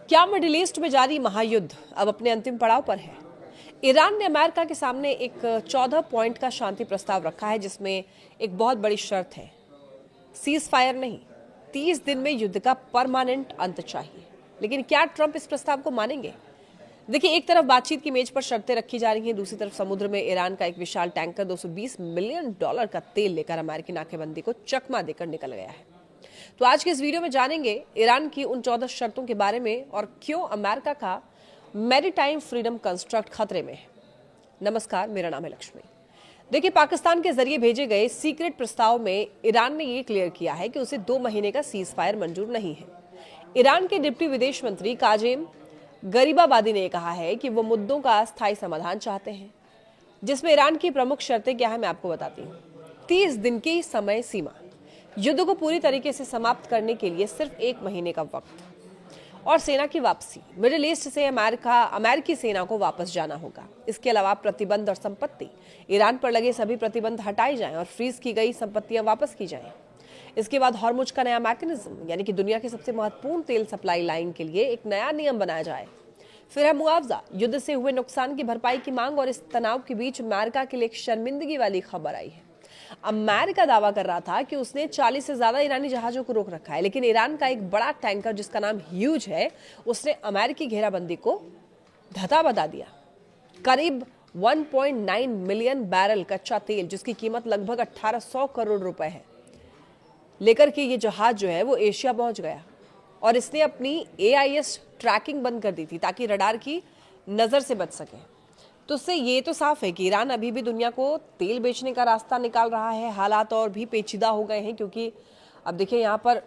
क्या middle east में जारी महायुद्ध अब अपने अंतिम पड़ाव पर है? ईरान ने अमेरिका के सामने एक 14 पॉइंट का शांति प्रस्ताव रखा है, जिसमें एक बहुत बड़ी शर्त है, सीज फायर नहीं, 30 दिन में युद्ध का परमानेंट अंत चाहिए। लेकिन क्या ट्रंप इस प्रस्ताव को मानेंगे? देखिए, एक तरफ बातचीत की मेज पर शर्तें रखी जा रही हैं, दूसरी तरफ समुद्र में ईरान का एक विशाल टैंकर $220 मिलियन का तेल लेकर अमेरिकी नाकेबंदी को चकमा देकर निकल गया है। तो आज के इस वीडियो में जानेंगे ईरान की उन 14 शर्तों के बारे में और क्यों अमेरिका का मैरीटाइम फ्रीडम कंस्ट्रक्ट खतरे में है। नमस्कार, मेरा नाम है लक्ष्मी। देखिए, पाकिस्तान के जरिए भेजे गए सीक्रेट प्रस्ताव में ईरान ने यह क्लियर किया है कि उसे 2 महीने का सीज फायर मंजूर नहीं है। ईरान के डिप्टी विदेश मंत्री काजेम गरीबाबादी ने कहा है कि वो मुद्दों का स्थायी समाधान चाहते हैं, जिसमें ईरान की प्रमुख शर्तें क्या है मैं आपको बताती हूँ। 30 दिन की समय सीमा, युद्ध को पूरी तरीके से समाप्त करने के लिए सिर्फ 1 महीने का वक्त, और सेना की वापसी, मिडिल ईस्ट से अमेरिकी सेना को वापस जाना होगा। इसके अलावा प्रतिबंध और संपत्ति, ईरान पर लगे सभी प्रतिबंध हटाए जाएं और फ्रीज की गई संपत्तियां वापस की जाएं। इसके बाद हॉर्मुज का नया मैकेनिज्म, यानी कि दुनिया की सबसे महत्वपूर्ण तेल सप्लाई लाइन के लिए एक नया नियम बनाया जाए। फिर है मुआवजा, युद्ध से हुए नुकसान की भरपाई की मांग, और इस तनाव के बीच अमेरिका के लिए एक शर्मिंदगी वाली खबर आई है। अमेरिका दावा कर रहा था कि उसने 40 से ज्यादा ईरानी जहाजों को रोक रखा है, लेकिन ईरान का एक बड़ा टैंकर जिसका नाम ह्यूज है, उसने अमेरिकी घेराबंदी को धता बता दिया। करीब 1.9 मिलियन बैरल कच्चा तेल, जिसकी कीमत लगभग 1800 करोड़ रुपए है, लेकर के ये जहाज जो है वो एशिया पहुंच गया, और इसने अपनी AIS ट्रैकिंग बंद कर दी थी ताकि रडार की नजर से बच सके। तो उससे ये तो साफ है कि ईरान अभी भी दुनिया को तेल बेचने का रास्ता निकाल रहा है। हालात और भी पेचीदा हो गए हैं, क्योंकि अब देखिए यहाँ पर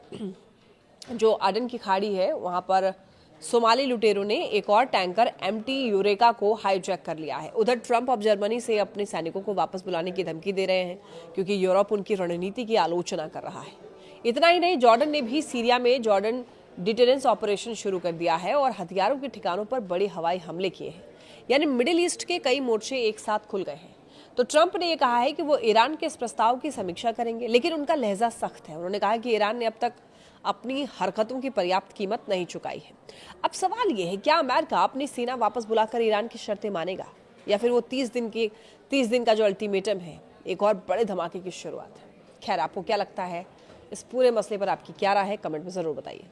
जो अडन की खाड़ी है, वहाँ पर सोमाली लुटेरों ने एक और टैंकर MT यूरेका को हाईजैक कर लिया है। उधर ट्रंप अब जर्मनी से अपने सैनिकों को वापस बुलाने की धमकी दे रहे हैं, क्योंकि यूरोप उनकी रणनीति की आलोचना कर रहा है। इतना ही नहीं, जॉर्डन ने भी सीरिया में जॉर्डन डिटेरेंस ऑपरेशन शुरू कर दिया है और हथियारों के ठिकानों पर बड़े हवाई हमले किए हैं। यानी मिडिल ईस्ट के कई मोर्चे एक साथ खुल गए हैं। तो ट्रंप ने यह कहा है कि वो ईरान के इस प्रस्ताव की समीक्षा करेंगे, लेकिन उनका लहजा सख्त है। उन्होंने कहा कि ईरान ने अब तक अपनी हरकतों की पर्याप्त कीमत नहीं चुकाई है। अब सवाल यह है, क्या अमेरिका अपनी सेना वापस बुलाकर ईरान की शर्तें मानेगा, या फिर वो 30 दिन का जो अल्टीमेटम है, एक और बड़े धमाके की शुरुआत है। खैर, आपको क्या लगता है इस पूरे मसले पर? आपकी क्या राय है, कमेंट में जरूर बताइए।